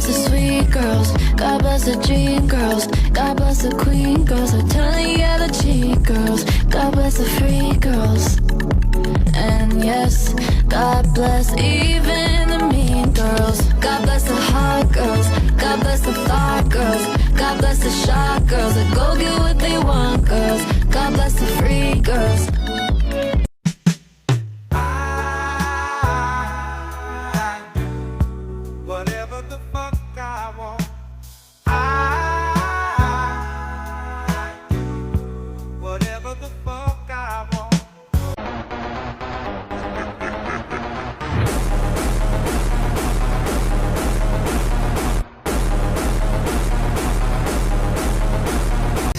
bless the sweet girls, God bless the dream girls, God bless the queen girls. I'm telling you, yeah, the cheat girls, God bless the free girls. And yes, God bless even the mean girls. God bless the hot girls, God bless the thought girls, God bless the shot girls that go get what they want girls. God bless the free girls. Whatever the fuck I want, whatever the fuck I want.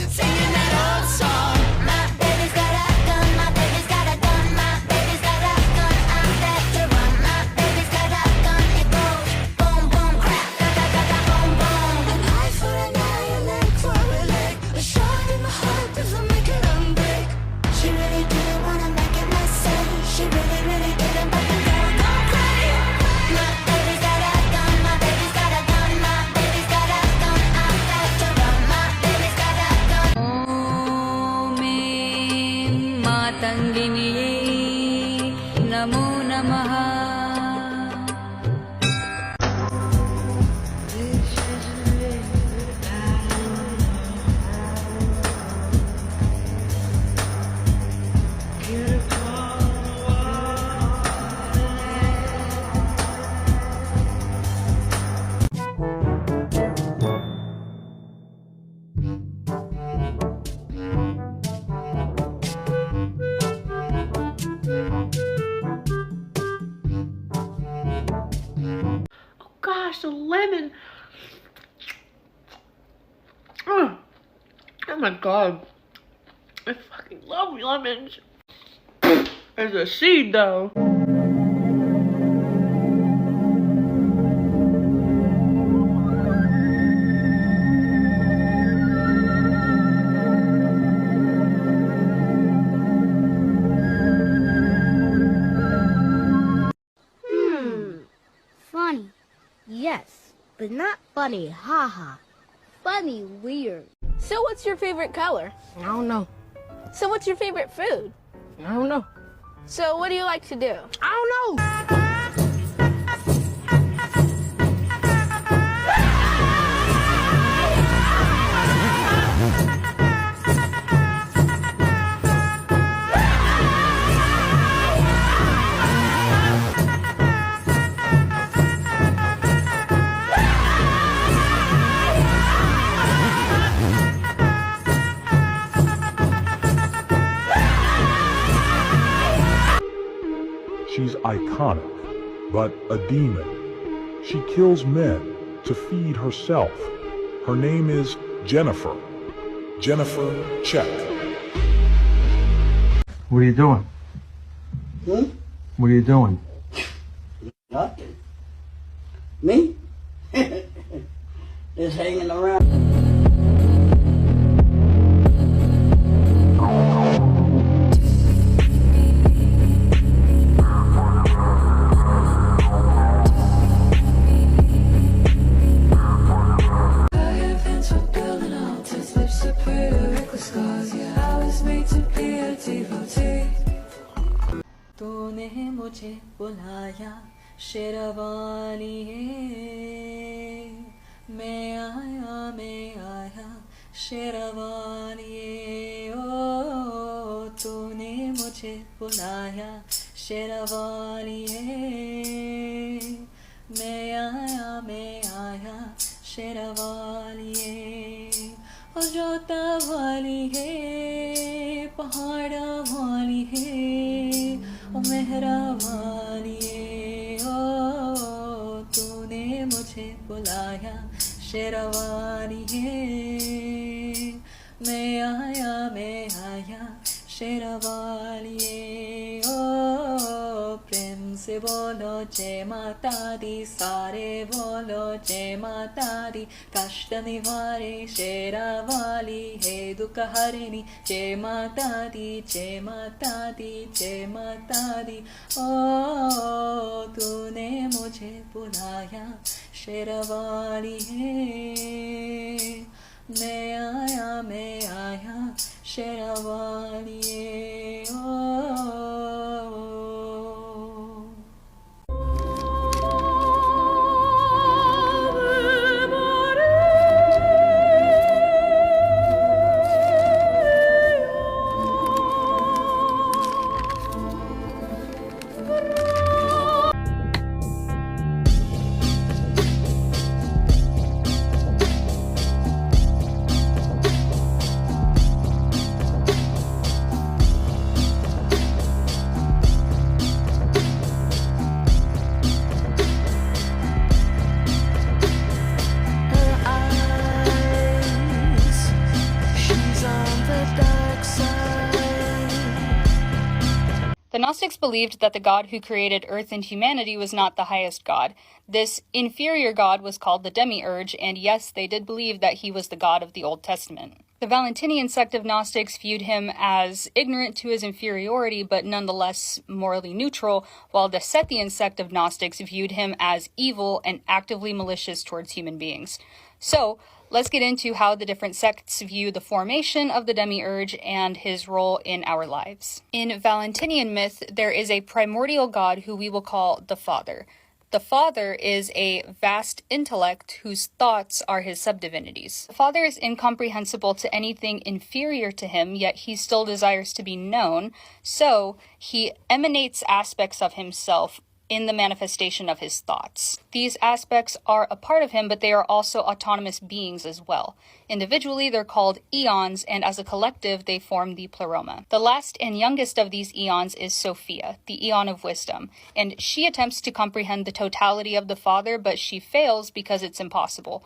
Singing that old song. My baby's got a gun, my baby's got a gun, my baby's got a gun, I'm back to run. My baby's got a gun, it goes boom, boom, crap, da da da da, boom, boom. An eye for an eye, a leg for a leg. A shot in the heart doesn't make it unbreak. She really didn't wanna make it messy. She really, really didn't, but the girl don't cry. My baby's got a gun, my baby's got a gun, my baby's got a gun, I'm back to run. My baby's got a gun. ओमे मातङ्गिन्यै नमो नमः Gosh, the lemon. Oh my god. I fucking love lemons. There's a seed though. Funny, yes, but not funny, haha. Funny, weird. So what's your favorite color? I don't know. So what's your favorite food? I don't know. So what do you like to do? I don't know. She's iconic, but a demon. She kills men to feed herself. Her name is Jennifer. Jennifer Check. What are you doing? What are you doing? Nothing. Me? Just hanging around. तूने मुझे बुलाया शेरवानिए मैं आया शेरवानिए ओ तूने मुझे बुलाया शेरवानिए मैं आया शेरवानिए ओ जोता वाली है पहाड़ा वाली है ओ मेहरा वाली है ओ तूने मुझे बुलाया शेरवानी है मैं आया शेरवानी है ओ प्रेम से बोलो जय माता दी सारे बोलो जय माता दी कष्ट निवारे शेरवाली है दुख हरिणी जय माता दी जय माता दी जय माता दी ओ तूने मुझे बुलाया Sheravaliye. Me aya, Sheravaliye. Oh. The Gnostics believed that the God who created Earth and humanity was not the highest God. This inferior God was called the Demiurge, and yes, they did believe that he was the God of the Old Testament. The Valentinian sect of Gnostics viewed him as ignorant to his inferiority, but nonetheless morally neutral, while the Sethian sect of Gnostics viewed him as evil and actively malicious towards human beings. So, let's get into how the different sects view the formation of the Demiurge and his role in our lives. In Valentinian myth, there is a primordial god who we will call the Father. The Father is a vast intellect whose thoughts are his subdivinities. The Father is incomprehensible to anything inferior to him, yet he still desires to be known, so he emanates aspects of himself in the manifestation of his thoughts. These aspects are a part of him, but they are also autonomous beings as well. Individually, they're called eons, and as a collective, they form the pleroma. The last and youngest of these eons is Sophia, the eon of wisdom, and she attempts to comprehend the totality of the Father, but she fails because it's impossible.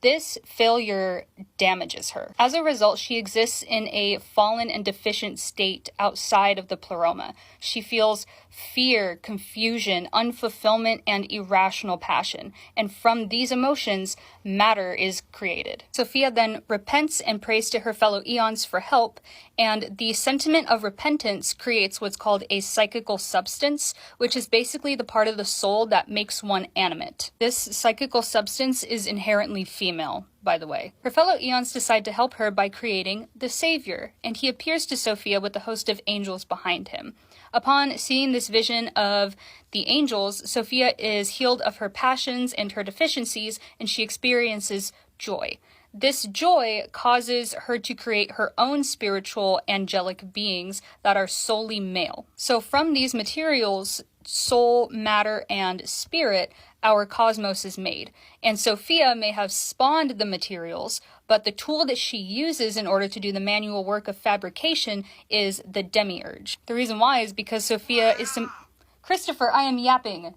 This failure damages her. As a result, she exists in a fallen and deficient state outside of the pleroma. She feels fear, confusion, unfulfillment, and irrational passion. And from these emotions, matter is created. Sophia then repents and prays to her fellow eons for help, and the sentiment of repentance creates what's called a psychical substance, which is basically the part of the soul that makes one animate. This psychical substance is inherently female, by the way. Her fellow eons decide to help her by creating the Savior, and he appears to Sophia with a host of angels behind him. Upon seeing this vision of the angels, Sophia is healed of her passions and her deficiencies, and she experiences joy. This joy causes her to create her own spiritual angelic beings that are solely male. So from these materials, soul, matter, and spirit, our cosmos is made. And Sophia may have spawned the materials, but the tool that she uses in order to do the manual work of fabrication is the Demiurge. The reason why is because Sophia is Christopher, I am yapping.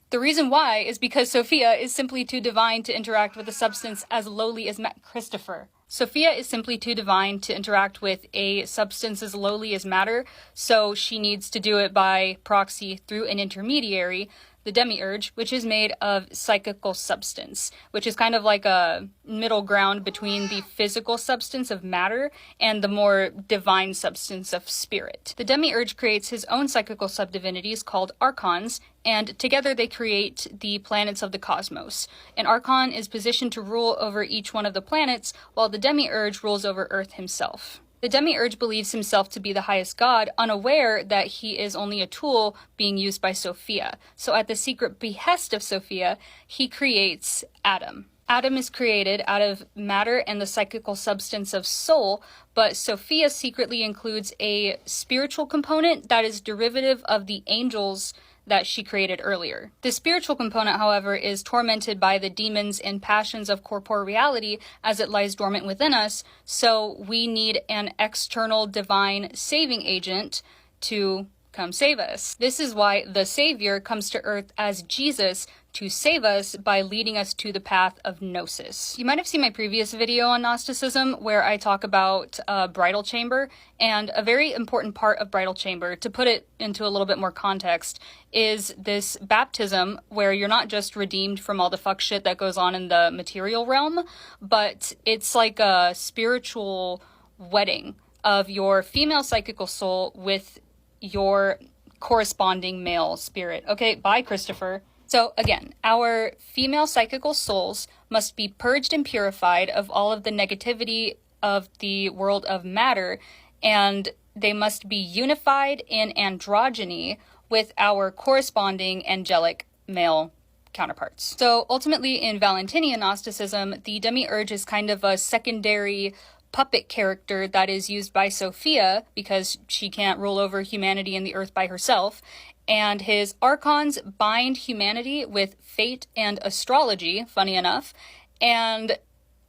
The reason why is because Sophia is simply too divine to interact with a substance as lowly as Christopher. Sophia is simply too divine to interact with a substance as lowly as matter, so she needs to do it by proxy through an intermediary, the Demiurge, which is made of psychical substance, which is kind of like a middle ground between the physical substance of matter and the more divine substance of spirit. The Demiurge creates his own psychical subdivinities called archons, and together they create the planets of the cosmos. An archon is positioned to rule over each one of the planets, while the Demiurge rules over Earth himself. The Demiurge believes himself to be the highest god, unaware that he is only a tool being used by Sophia. So at the secret behest of Sophia, he creates Adam. Adam is created out of matter and the psychical substance of soul, but Sophia secretly includes a spiritual component that is derivative of the angels that she created earlier. The spiritual component, however, is tormented by the demons and passions of corporeality as it lies dormant within us, so we need an external divine saving agent to come save us. This is why the Savior comes to earth as Jesus to save us by leading us to the path of Gnosis. You might have seen my previous video on Gnosticism where I talk about bridal chamber, and a very important part of bridal chamber, to put it into a little bit more context, is this baptism where you're not just redeemed from all the fuck shit that goes on in the material realm, but it's like a spiritual wedding of your female psychical soul with your corresponding male spirit. Okay, bye, Christopher. So again, our female psychical souls must be purged and purified of all of the negativity of the world of matter, and they must be unified in androgyny with our corresponding angelic male counterparts. So ultimately in Valentinian Gnosticism, the demiurge is kind of a secondary puppet character that is used by Sophia because she can't rule over humanity and the earth by herself. And his archons bind humanity with fate and astrology, funny enough. And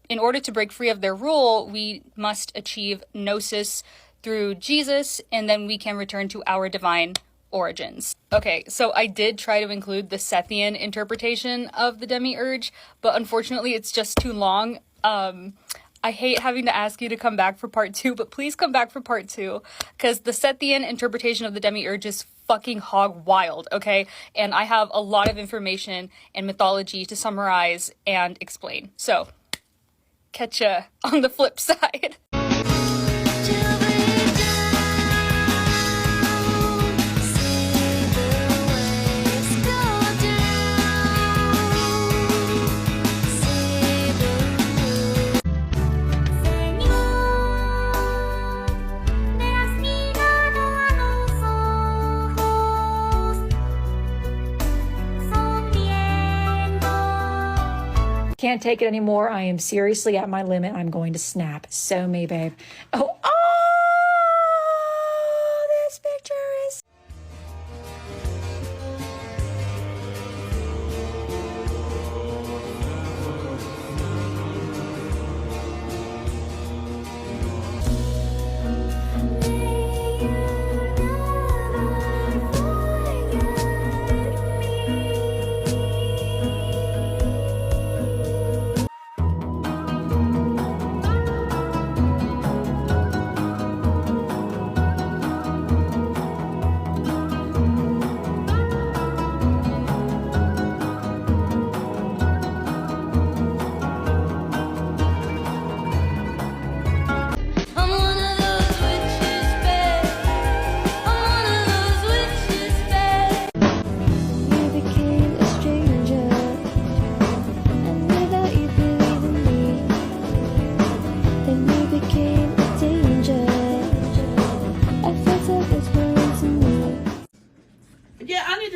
in order to break free of their rule, we must achieve gnosis through Jesus, and then we can return to our divine origins. Okay, so I did try to include the Sethian interpretation of the demiurge, but unfortunately it's just too long. I hate having to ask you to come back for part 2, but please come back for part 2, because the Sethian interpretation of the demiurge is fucking hog wild, okay? And I have a lot of information and mythology to summarize and explain. So, catch ya on the flip side. Can't take it anymore. I am seriously at my limit. I'm going to snap. So me, babe. Oh, this picture is...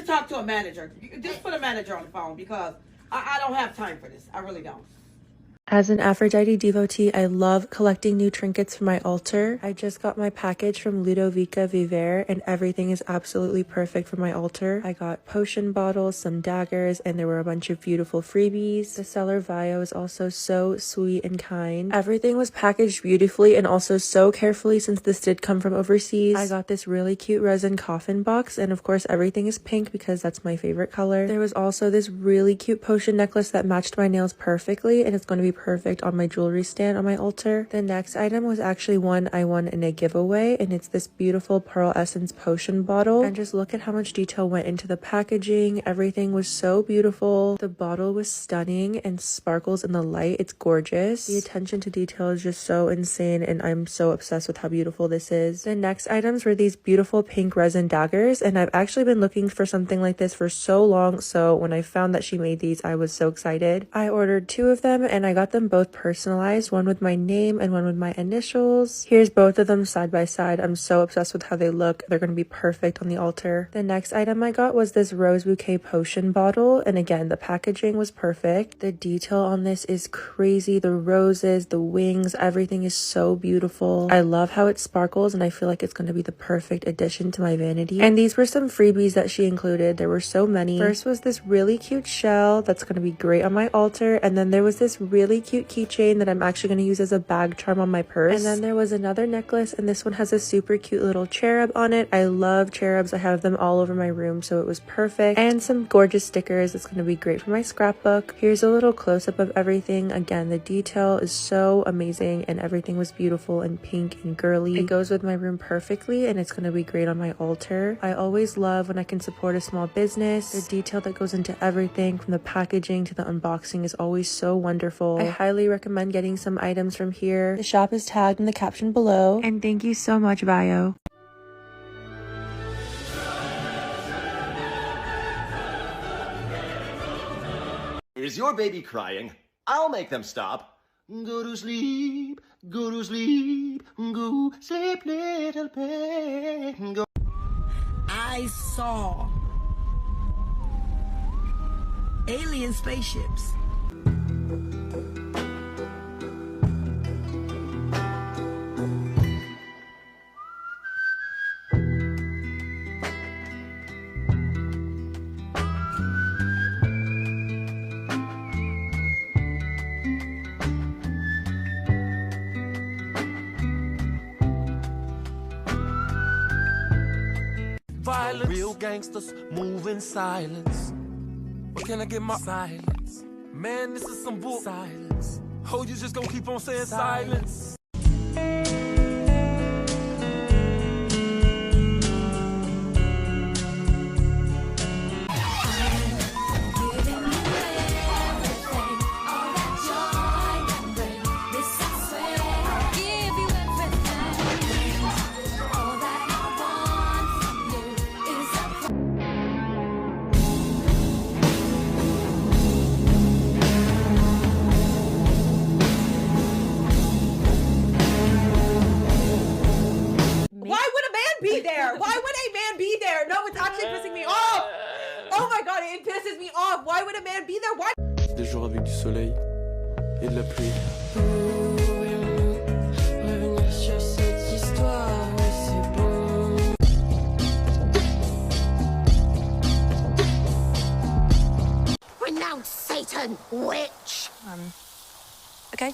Talk to a manager. Just put a manager on the phone because I don't have time for this. I really don't. As an Aphrodite devotee, I love collecting new trinkets for my altar. I just got my package from Ludovica Viver and everything is absolutely perfect for my altar. I got potion bottles, some daggers, and there were a bunch of beautiful freebies. The seller Vio is also so sweet and kind. Everything was packaged beautifully and also so carefully since this did come from overseas. I got this really cute resin coffin box, and of course everything is pink because that's my favorite color. There was also this really cute potion necklace that matched my nails perfectly, and it's going to be perfect on my jewelry stand on my altar. The next item was actually one I won in a giveaway, and it's this beautiful Pearl Essence potion bottle. And just look at how much detail went into the packaging. Everything was so beautiful. The bottle was stunning and sparkles in the light. It's gorgeous. The attention to detail is just so insane, and I'm so obsessed with how beautiful this is. The next items were these beautiful pink resin daggers, and I've actually been looking for something like this for so long, so when I found that she made these, I was so excited. I ordered 2 of them, and I got them both personalized, one with my name and one with my initials. Here's both of them side by side. I'm so obsessed with how they look. They're going to be perfect on the altar. The next item I got was this rose bouquet potion bottle, and again, the packaging was perfect. The detail on this is crazy. The roses, the wings, everything is so beautiful. I love how it sparkles, and I feel like it's going to be the perfect addition to my vanity. And these were some freebies that she included. There were so many. First was this really cute shell that's going to be great on my altar, and then there was this really cute keychain that I'm actually going to use as a bag charm on my purse. And then there was another necklace, and this one has a super cute little cherub on it. I love cherubs. I have them all over my room, so it was perfect. And some gorgeous stickers. It's going to be great for my scrapbook. Here's a little close-up of everything. Again, the detail is so amazing, and everything was beautiful and pink and girly. It goes with my room perfectly, and it's going to be great on my altar. I always love when I can support a small business. The detail that goes into everything, from the packaging to the unboxing, is always so wonderful. I highly recommend getting some items from here. The shop is tagged in the caption below. And thank you so much, Vio. Is your baby crying? I'll make them stop. Go to sleep, go to sleep, go sleep, little baby. Go. I saw alien spaceships. Violence. Real gangsters move in silence. Where can I get my silence? Man, this is some bull silence. Oh, you just gonna keep on saying silence. Be there. Why would a man be there? No, it's actually pissing me off. Oh my god, it pisses me off. Why would a man be there? Why? Des jours avec du soleil et de la pluie. Revenir sur cette histoire, oui, c'est bon. Renounce Satan, witch! Okay.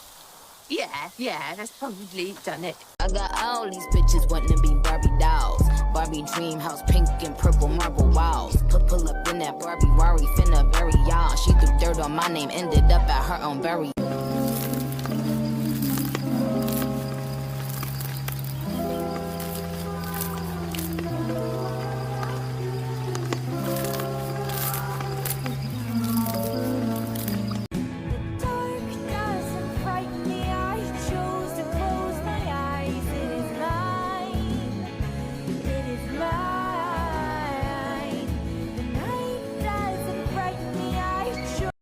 Yeah, that's probably done it. I got all these bitches wanting to be Barbie dolls. Barbie dream house, pink and purple marble walls. Pull up in that Barbie Rari, finna bury y'all. She threw dirt on my name, ended up at her own burial.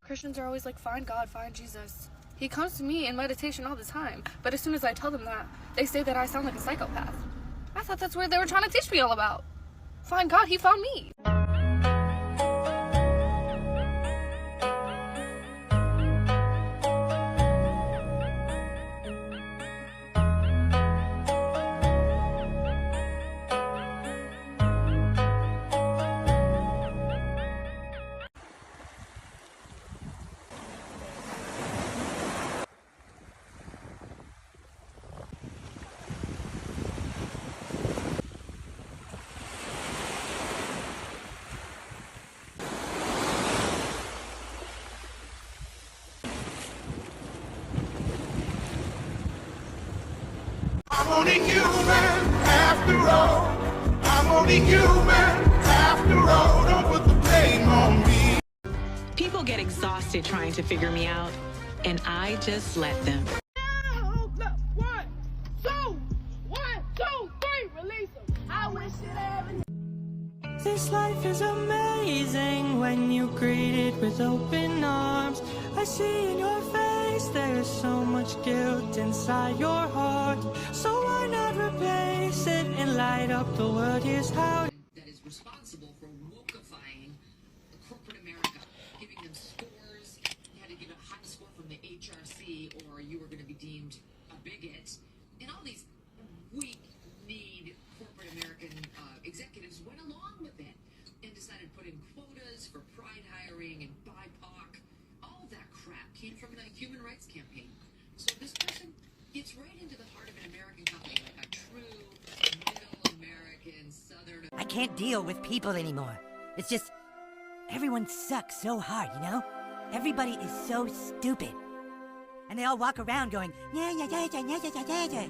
Christians are always like, find God, find Jesus. He comes to me in meditation all the time, but as soon as I tell them that, they say that I sound like a psychopath. I thought that's what they were trying to teach me all about. Find God, he found me. I'm only human after all. I'm only human after all. Don't put the blame on me. People get exhausted trying to figure me out, and I just let them. One, two, 3, release them. I wish it ever. This life is amazing when you greet it with open arms. I see in your face there's so much guilt inside your heart. So why not replace it and light up the world? Here's how. That is responsible for wokeifying corporate America, giving them scores. You had to give a high score from the HRC or you were going to be deemed a bigot. And all these weak-kneed corporate American executives went along with it and decided to put in quotas for pride hiring and BIPOC. All that crap came from a human rights campaign. So this person gets right into the heart of an American company, like a true middle American, southern. I can't deal with people anymore. It's just, everyone sucks so hard, you know? Everybody is so stupid. And they all walk around going, yeah, yeah, yeah, yeah, yeah, yeah, yeah, yeah.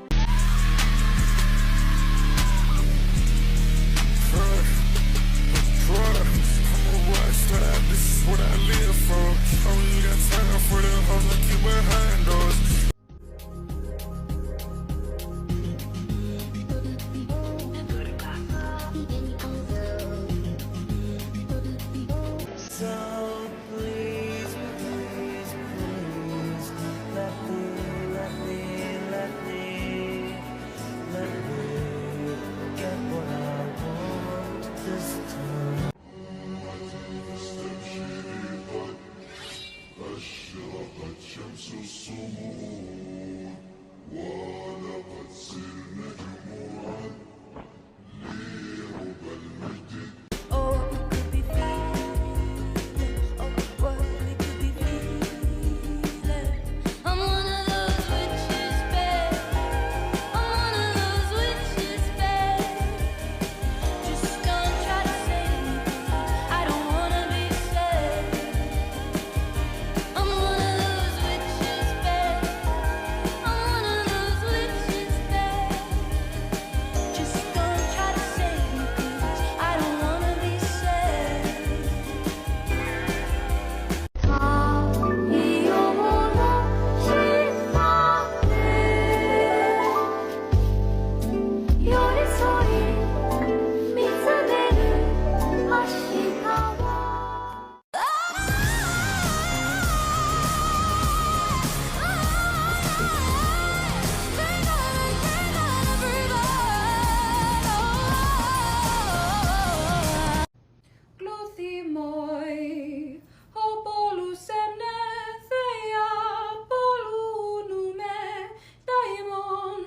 This is what I live for. I only got time for the hoes that keep behind doors. So please I'm one of those witches, babe. I'm one of those witches, babe. Just don't try to save me, I don't wanna be saved. I'm one of those witches, babe. I'm one of those witches, babe. Just don't try to save me, I don't wanna be saved. Gluthimoi, hopolusemne, thea, polunume, daimon,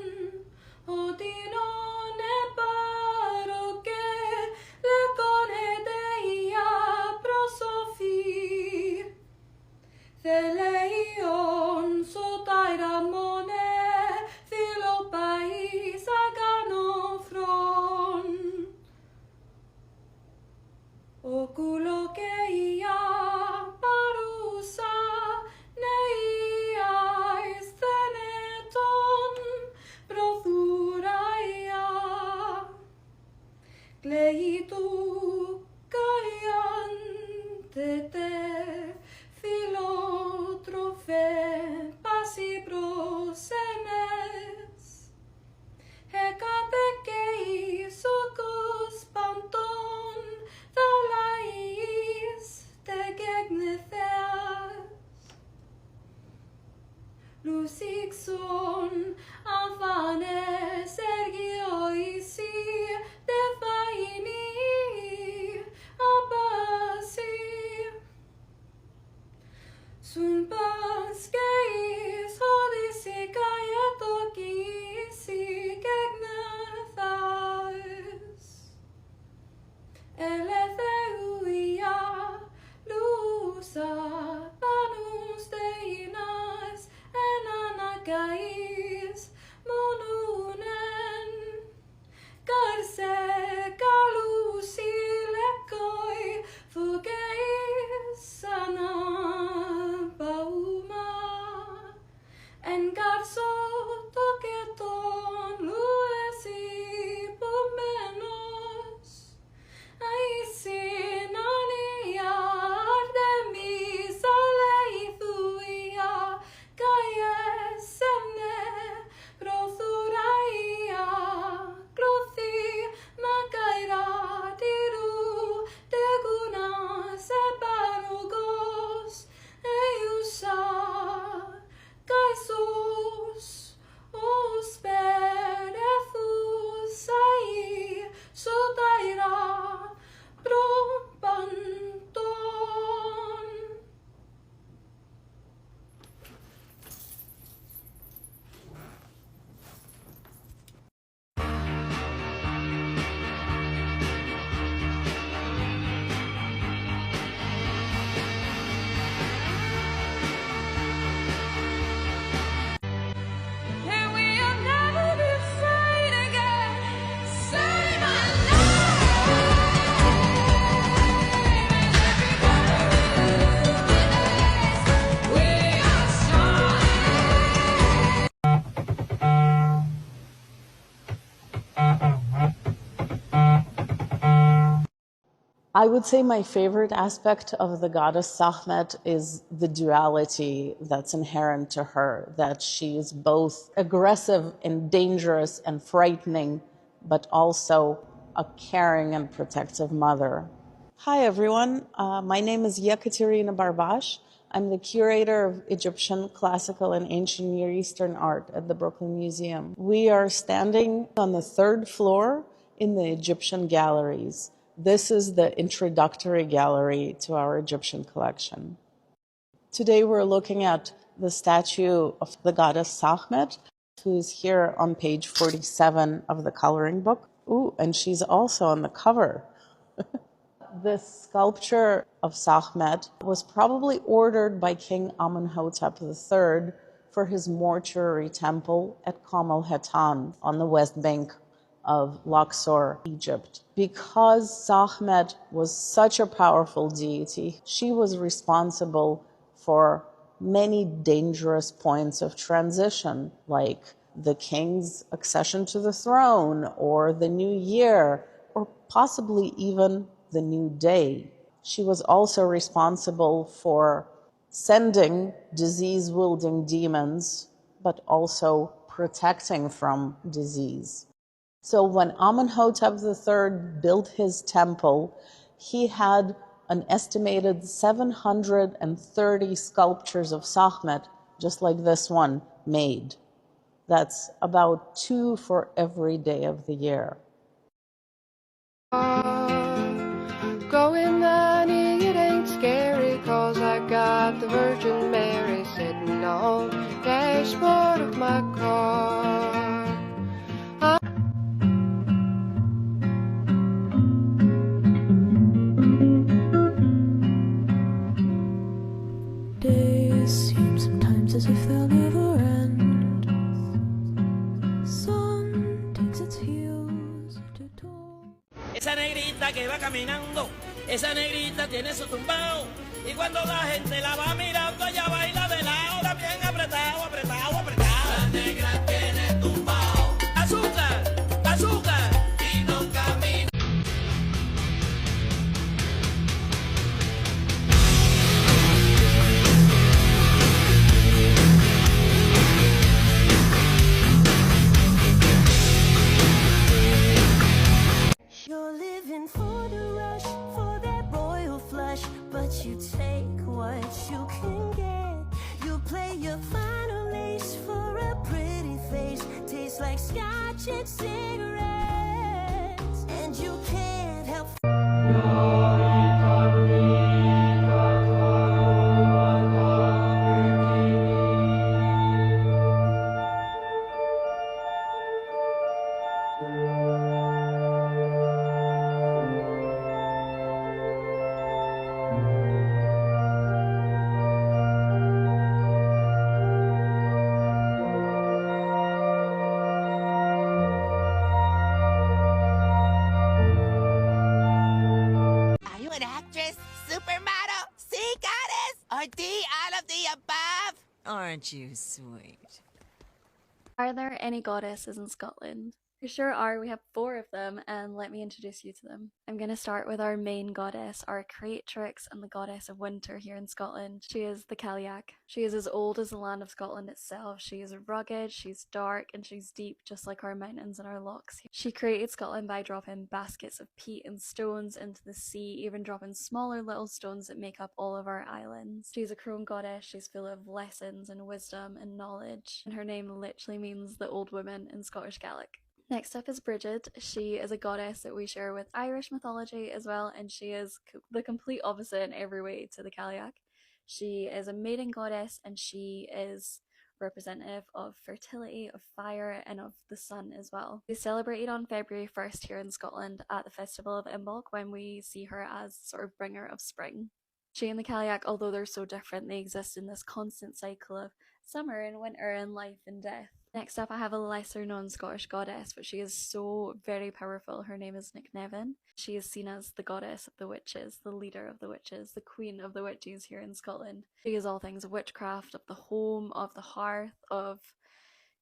odinone paroke, lecone deia prosophi, theleion sotairamone, philopai saganofron. Okulokeia parusa neia estheneton prothuraia gleitu kaiantete philotrophe pasi prosemes hekatekei sokos panton thalais tegegnetheas Lusixon afanes ergioisi defaini abasi sun paskeis hodisi kaietokisi gegnethas eletheuia lusa panus deinas enanakais monunen karse kalusi lekoi fugeis sana pauma en garso toketon luesi pomenos aisinania artemis aleithuia kaiesene prothuraia gluthi makaira diru teguna sepanugos eiusa kaisus osperethus ai sotaira propanton. And we'll never be afraid again. Say my I would say my favorite aspect of the goddess Sakhmet is the duality that's inherent to her, that she is both aggressive and dangerous and frightening, but also a caring and protective mother. Hi, everyone. My name is Yekaterina Barbash. I'm the curator of Egyptian classical and ancient Near Eastern art at the Brooklyn Museum. We are standing on the 3rd floor in the Egyptian galleries. This is the introductory gallery to our Egyptian collection. Today we're looking at the statue of the goddess Sakhmet, who is here on page 47 of the coloring book. Ooh, and she's also on the cover. This sculpture of Sakhmet was probably ordered by King Amenhotep III for his mortuary temple at Qom el-Hetan on the west bank of Luxor, Egypt. Because Sakhmet was such a powerful deity, she was responsible for many dangerous points of transition, like the king's accession to the throne, or the new year, or possibly even the new day. She was also responsible for sending disease-wielding demons, but also protecting from disease. So when Amenhotep III built his temple, he had an estimated 730 sculptures of Sakhmet, just like this one, made. That's about 2 for every day of the year. Going 90, it ain't scary, 'cause I got the Virgin Mary sitting on the dashboard of my car. Days seem sometimes as if they'll never end. Sun takes its heels to toe. Esa negrita que va caminando, esa negrita tiene su tumbao. Y cuando la gente la va mirando, ella baila de lado, también apretado, apretado, apretado. La negra tiene tumbao. Azúcar, azúcar. Y no camina. You're living for the rush, for that royal flush, but you take what you can get. You play your final ace for a pretty face, tastes like scotch and cigarettes, and you can't help. Are you an actress, supermodel, sea goddess, or D, all of the above? Aren't you sweet? Are there any goddesses in Scotland? There sure are. We have 4 of them, and let me introduce you to them. I'm going to start with our main goddess, our creatrix and the goddess of winter here in Scotland. She is the Cailleach. She is as old as the land of Scotland itself. She is rugged, she's dark, and she's deep, just like our mountains and our lochs. She created Scotland by dropping baskets of peat and stones into the sea, even dropping smaller little stones that make up all of our islands. She's a crone goddess. She's full of lessons and wisdom and knowledge, and her name literally means the old woman in Scottish Gaelic. Next up is Bridget. She is a goddess that we share with Irish mythology as well, and she is the complete opposite in every way to the Cailleach. She is a maiden goddess, and she is representative of fertility, of fire, and of the sun as well. She's celebrated on February 1st here in Scotland at the Festival of Imbolc, when we see her as sort of bringer of spring. She and the Cailleach, although they're so different, they exist in this constant cycle of summer and winter and life and death. Next up, I have a lesser known Scottish goddess, but she is so very powerful. Her name is Nevin. She is seen as the goddess of the witches, the leader of the witches, the queen of the witches here in Scotland. She is all things witchcraft, of the home, of the hearth, of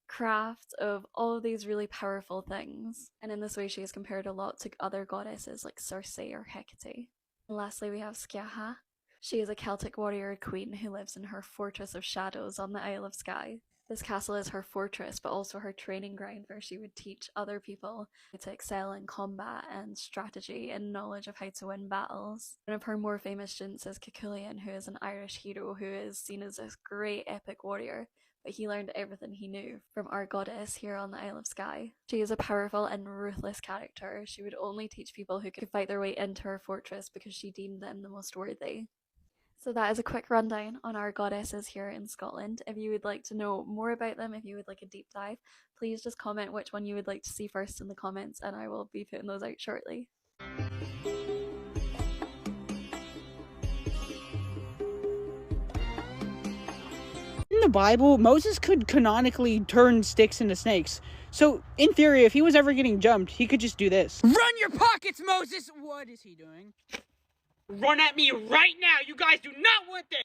craft, of all of these really powerful things. And in this way, she is compared a lot to other goddesses like Circe or Hecate. And lastly, we have Sciaha. She is a Celtic warrior queen who lives in her fortress of shadows on the Isle of Skye. This castle is her fortress, but also her training ground, where she would teach other people how to excel in combat and strategy and knowledge of how to win battles. One of her more famous students is Cuchulainn, who is an Irish hero who is seen as this great epic warrior, but he learned everything he knew from our goddess here on the Isle of Skye. She is a powerful and ruthless character. She would only teach people who could fight their way into her fortress because she deemed them the most worthy. So that is a quick rundown on our goddesses here in Scotland. If you would like to know more about them, if you would like a deep dive, please just comment which one you would like to see first in the comments, and I will be putting those out shortly. In the Bible, Moses could canonically turn sticks into snakes. So, in theory, if he was ever getting jumped, he could just do this. Run your pockets, Moses! What is he doing? Run at me right now! You guys do not want this!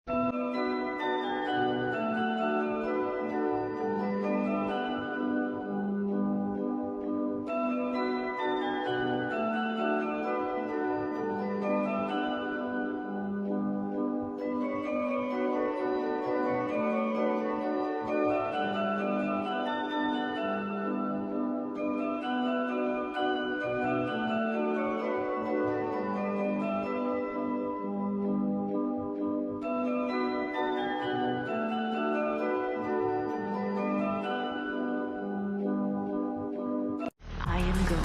I am going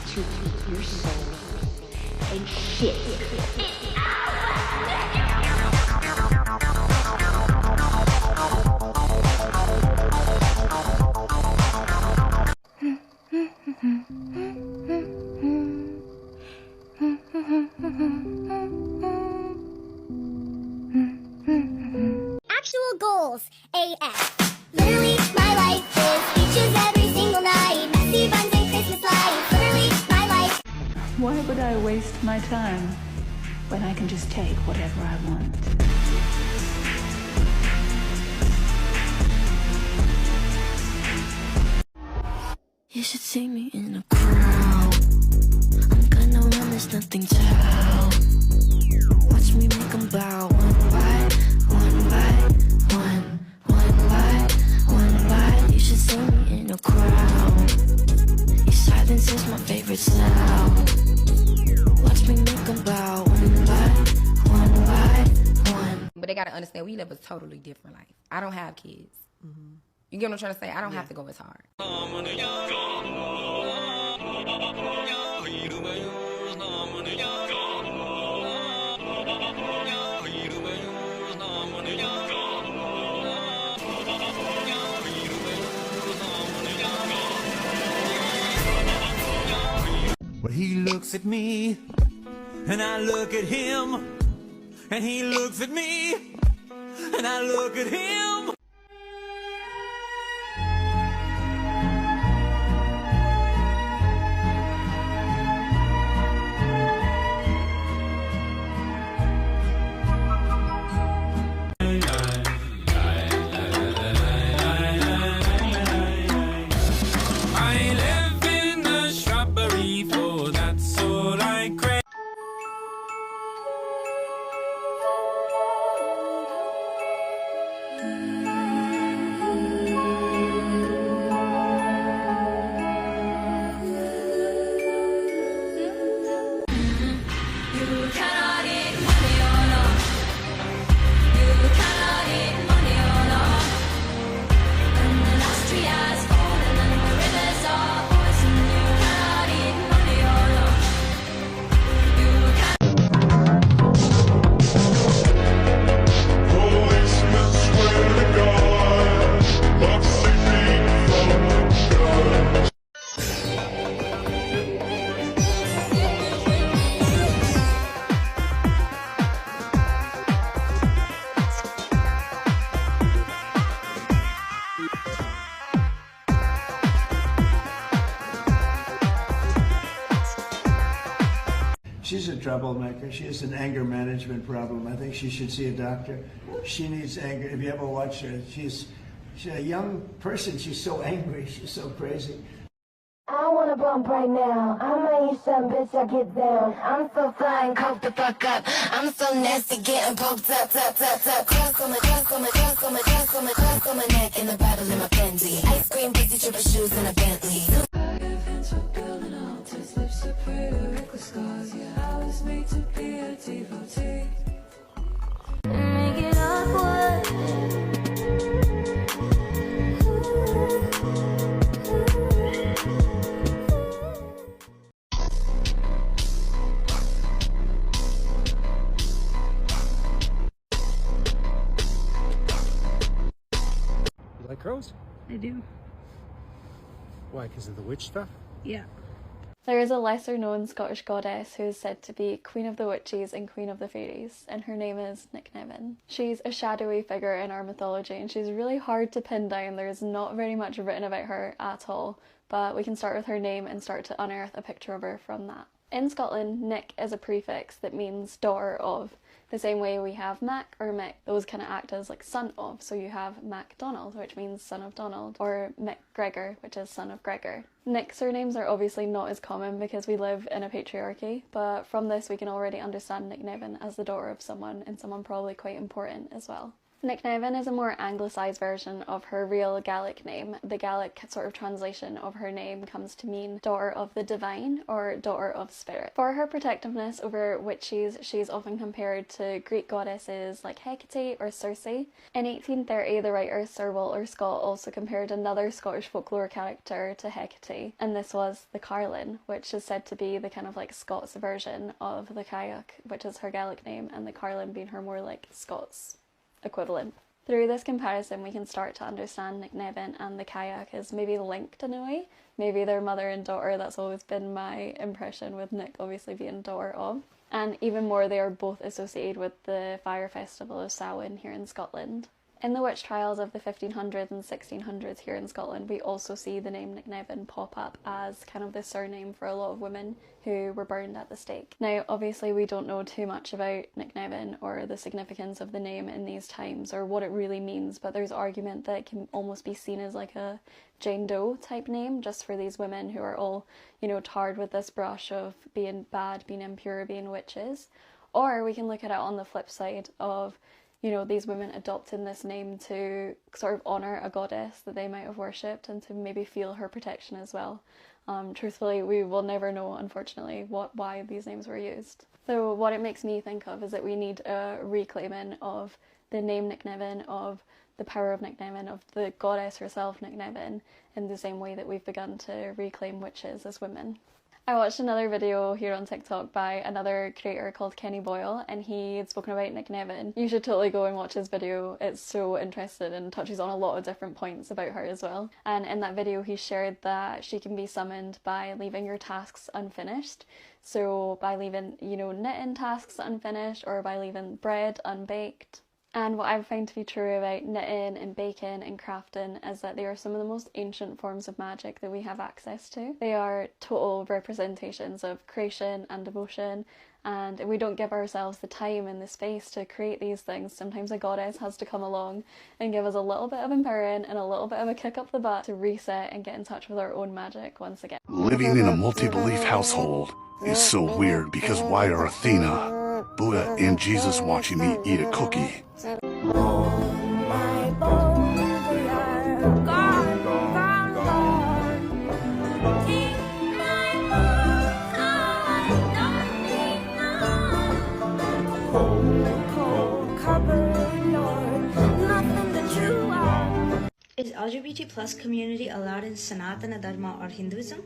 to eat your soul and shit it Actual goals, AF. Literally, my life is beaches every single night, messy buns and Christmas lights. Literally, my life. Why would I waste my time when I can just take whatever I want? You should see me in a crowd. I'm gonna run, there's nothing to how. Watch me make them bow one by one, one by. You should see me in a crowd. Your silence is my favorite sound. Watch me make them bow one by one. But they gotta understand we live a totally different life. I don't have kids. You get what I'm trying to say? I don't have to go as hard. But he looks at me, and I look at him, and he looks at me, and I look at him. I live in the shrubbery, for that's all I crave. You cannot eat money or no. You cannot eat money or no. And the last tree has fallen and the rivers are poison. You cannot eat money or no. You Policemen swear to God, love sleeping from guns. She's a troublemaker. She has an anger management problem. I think she should see a doctor. She needs anger. If you ever watch her, she's a young person. She's so angry. She's so crazy. I wanna bump right now. I'ma eat some bitch, I get down. I'm so fly and coke the fuck up. I'm so nasty, getting poked up. Cross on my neck in the bottle in my Fendi. Ice cream, pussy, triple shoes in a Bentley. Lips are pretty, reckless scars. Yeah, I was made to be a devotee. Make it awkward. like crows? I do. Why, because of the witch stuff? Yeah. There is a lesser known Scottish goddess who is said to be Queen of the Witches and Queen of the Fairies, and her name is Nycnevin. She's a shadowy figure in our mythology, and she's really hard to pin down. There's not very much written about her at all, but we can start with her name and start to unearth a picture of her from that. In Scotland, Nick is a prefix that means daughter of. The same way we have Mac or Mick, those kind of act as like son of. So you have MacDonald, which means son of Donald, or McGregor, which is son of Gregor. Nick surnames are obviously not as common because we live in a patriarchy, but from this we can already understand Nycnevin as the daughter of someone, and someone probably quite important as well. Nycnevin is a more anglicised version of her real Gaelic name. The Gaelic sort of translation of her name comes to mean daughter of the divine or daughter of spirit. For her protectiveness over witches, she's often compared to Greek goddesses like Hecate or Circe. In 1830, the writer Sir Walter Scott also compared another Scottish folklore character to Hecate, and this was the Carlin, which is said to be the kind of like Scots version of the Kayak, which is her Gaelic name, and the Carlin being her more like Scots equivalent. Through this comparison, we can start to understand Nycnevin and the Kayak as maybe linked in a way. Maybe they're mother and daughter. That's always been my impression, with Nick obviously being daughter of. And even more, they are both associated with the fire festival of Samhain here in Scotland. In the witch trials of the 1500s and 1600s here in Scotland, we also see the name Nycnevin pop up as kind of the surname for a lot of women who were burned at the stake. Now, obviously, we don't know too much about Nycnevin or the significance of the name in these times or what it really means, but there's argument that it can almost be seen as like a Jane Doe type name just for these women who are all, you know, tarred with this brush of being bad, being impure, being witches. Or we can look at it on the flip side of, you know, these women adopting this name to sort of honour a goddess that they might have worshipped and to maybe feel her protection as well. Truthfully, we will never know, unfortunately, why these names were used. So what it makes me think of is that we need a reclaiming of the name Nycnevin, of the power of Nycnevin, of the goddess herself, Nycnevin, in the same way that we've begun to reclaim witches as women. I watched another video here on TikTok by another creator called Kenny Boyle, and he had spoken about Nycnevin. You should totally go and watch his video. It's so interesting and touches on a lot of different points about her as well. And in that video he shared that she can be summoned by leaving your tasks unfinished. So by leaving, you know, knitting tasks unfinished, or by leaving bread unbaked. And what I've found to be true about knitting and baking and crafting is that they are some of the most ancient forms of magic that we have access to. They are total representations of creation and devotion, and if we don't give ourselves the time and the space to create these things, sometimes a goddess has to come along and give us a little bit of empowering and a little bit of a kick up the butt to reset and get in touch with our own magic once again. Living in a multi-belief household is so weird, because why are Athena, Buddha, and Jesus watching me eat a cookie? Is LGBT plus community allowed in Sanatana Dharma or Hinduism?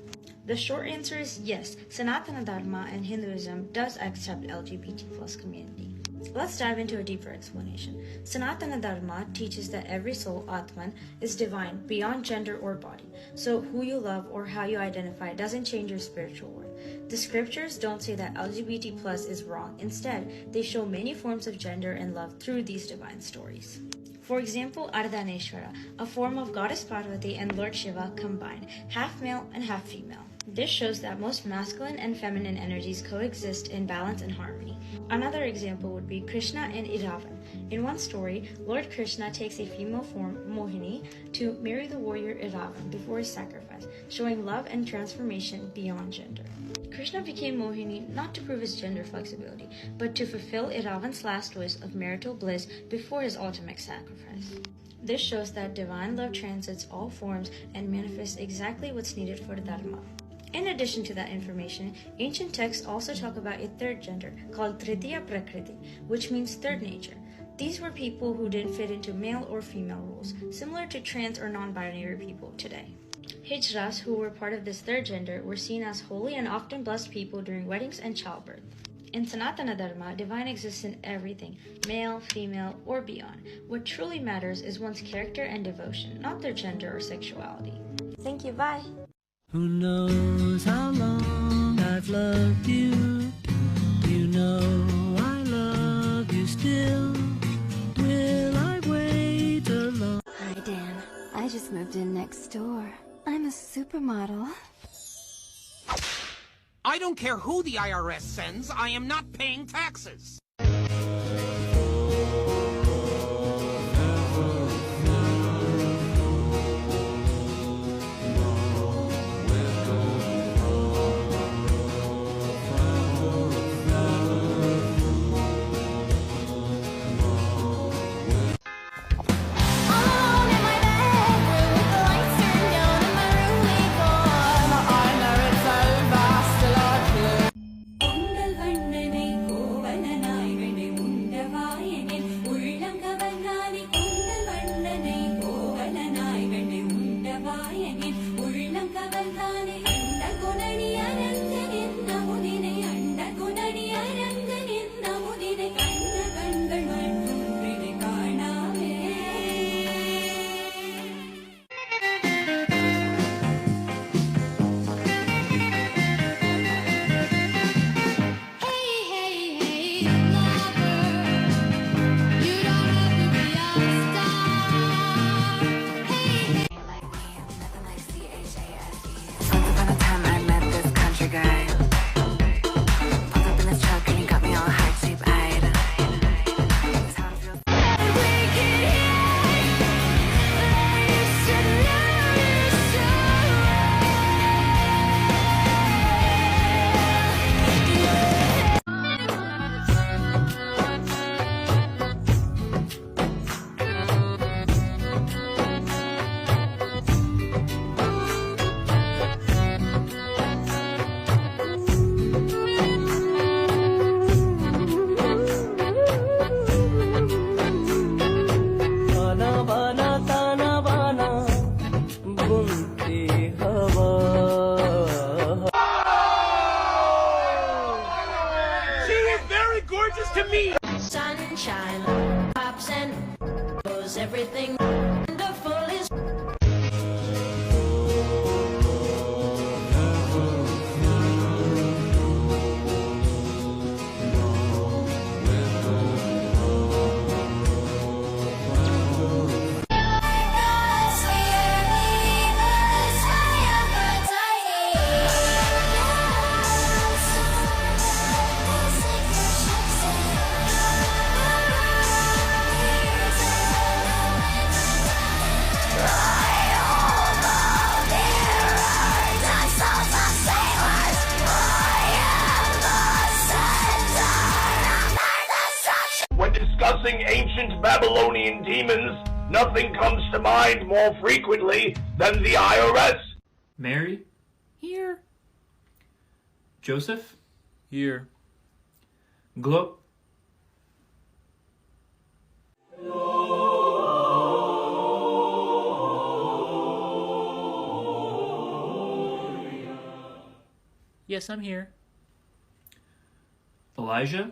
The short answer is yes. Sanatana Dharma and Hinduism does accept LGBT plus community. Let's dive into a deeper explanation. Sanatana Dharma teaches that every soul, Atman, is divine beyond gender or body. So who you love or how you identify doesn't change your spiritual worth. The scriptures don't say that LGBT plus is wrong. Instead, they show many forms of gender and love through these divine stories. For example, Ardhaneshwara, a form of Goddess Parvati and Lord Shiva combined, half male and half female. This shows that most masculine and feminine energies coexist in balance and harmony. Another example would be Krishna and Iravan. In one story, Lord Krishna takes a female form, Mohini, to marry the warrior Iravan before his sacrifice, showing love and transformation beyond gender. Krishna became Mohini not to prove his gender flexibility, but to fulfill Iravan's last wish of marital bliss before his ultimate sacrifice. This shows that divine love transcends all forms and manifests exactly what's needed for the Dharma. In addition to that information, ancient texts also talk about a third gender called Tritiya Prakriti, which means third nature. These were people who didn't fit into male or female roles, similar to trans or non-binary people today. Hijras, who were part of this third gender, were seen as holy and often blessed people during weddings and childbirth. In Sanatana Dharma, divine exists in everything, male, female, or beyond. What truly matters is one's character and devotion, not their gender or sexuality. Thank you, bye. Who knows how long I've loved you? You know I love you still. Will I wait alone? Hi, Dan. I just moved in next door. I'm a supermodel. I don't care who the IRS sends, I am not paying taxes. To me. Sunshine pops and goes. Everything wonderful is. Discussing ancient Babylonian demons, nothing comes to mind more frequently than the IRS. Mary? Here. Joseph? Here. Glo... Yes, I'm here. Elijah?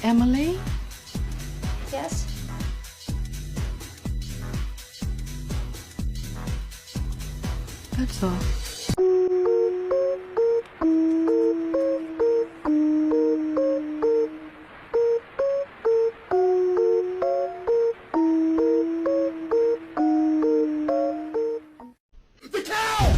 Emily? Yes? That's all. The cow!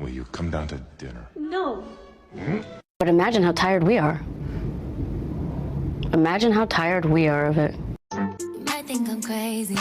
Will you come down to dinner? No. But imagine how tired we are. Imagine how tired we are of it. You might think I'm crazy.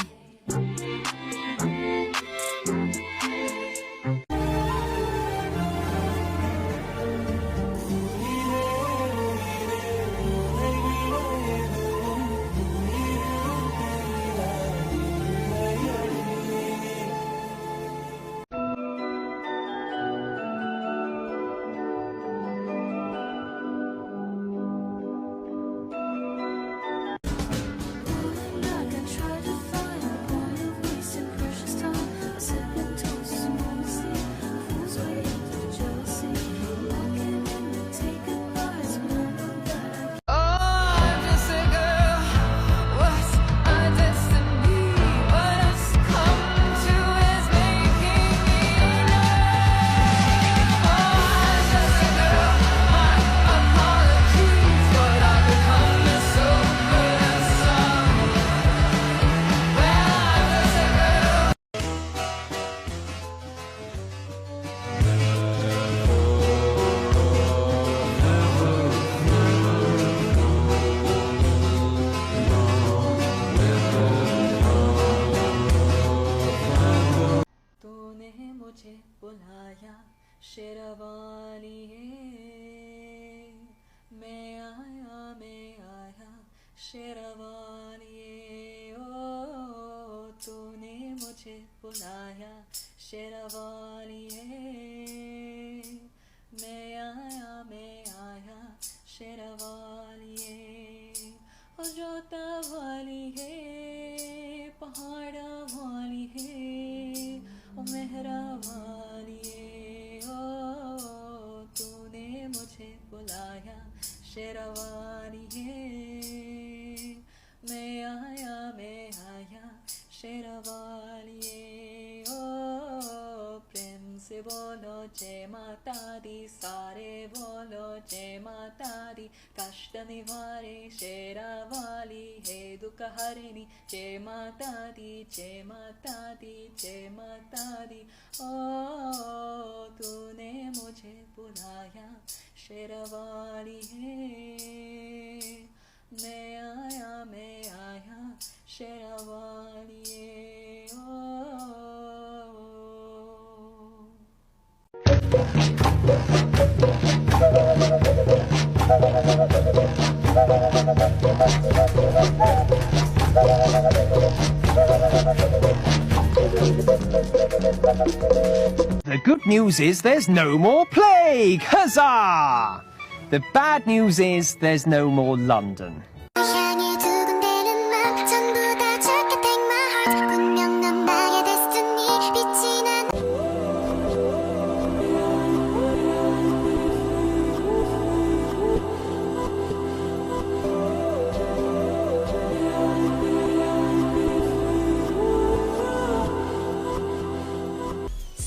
The good news is there's no more plague! Huzzah! The bad news is there's no more London.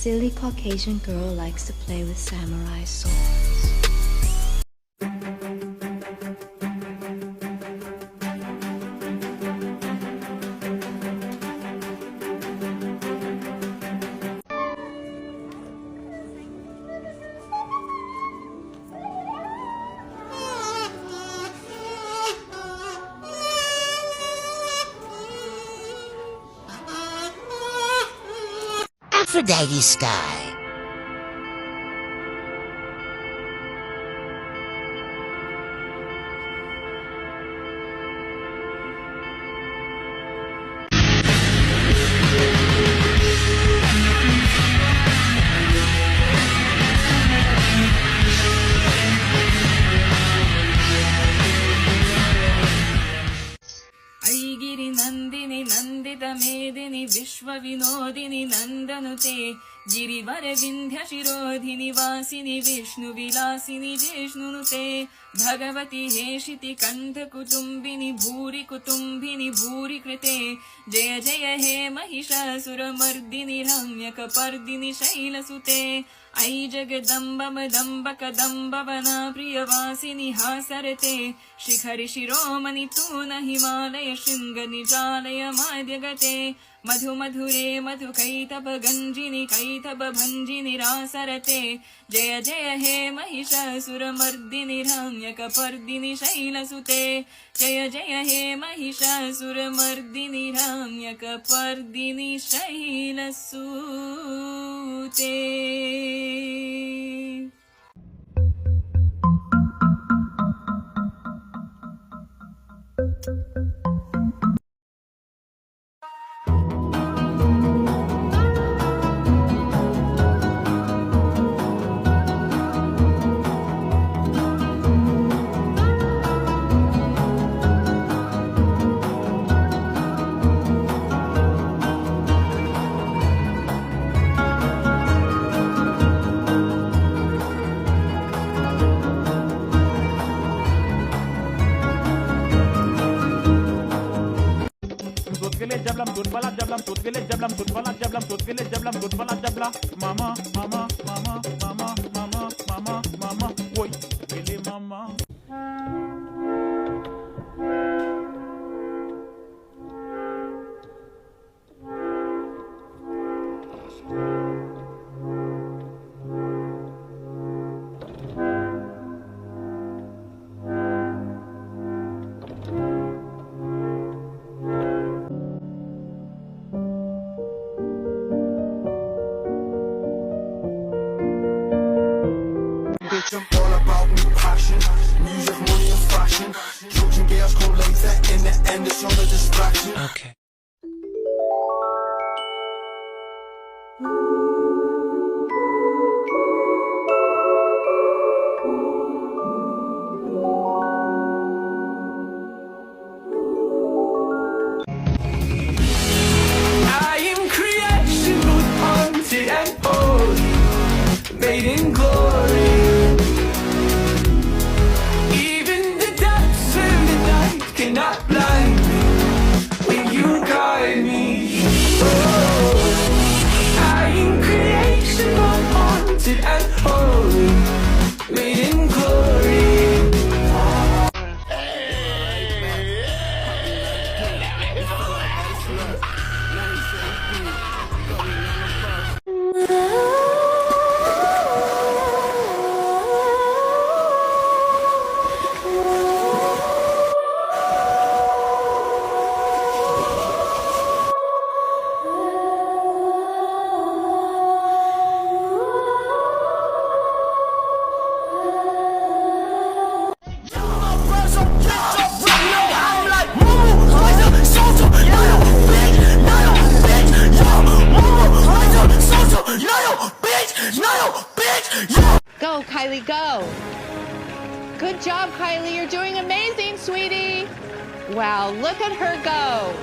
Silly Caucasian girl likes to play with samurai swords. Aphrodite Sky. ऐगिरि नन्दिनि नन्दित मेदिनि विश्व विनोदिनि नन्दनुते गिरिवर विन्ध्य शिरोधिनि वासिनि विष्णु विलासिनि जिष्णुनुते भगवति हेशिति कण्ठ कुटुम्बिनि भूरि कुटुम्बिनि भूरि कृते जय जय हे महिषासुरमर्दिनि रम्यकपर्दिनि शैलसुते ऐ जगदम्ब मदम्ब कदम्ब वना प्रियवासिनि हासरते शिखरि शिरोमणि तून हिमालय शृङ्ग निजालय माद्यगते मधु मधुरे मधु कैतव गंजिनी कैतव भंजिनी रासरते जय जय हे महिषासुरमर्दिनि रम्यकपर्दिनि शैलसुते जय जय हे Mahishasuramardini रम्यकपर्दिनि शैलसुते. jablam tutbala jablam tutgile jablam tutbala jablam tutgile jablam tutbala jabla mama mama mama mama mama mama mama woi gile mama. Bitch, I'm all about me passion. Music, money, and fashion. Drugs and girls come later. In the end, it's all a distraction. Okay. I am creation, both haunted and holy, made in glory. Even the depths of the night cannot blind me when you guide me. Oh, I am creation, both haunted and holy, made in glory. Go, Kylie, go. Good job, Kylie. You're doing amazing, sweetie. Wow, look at her go.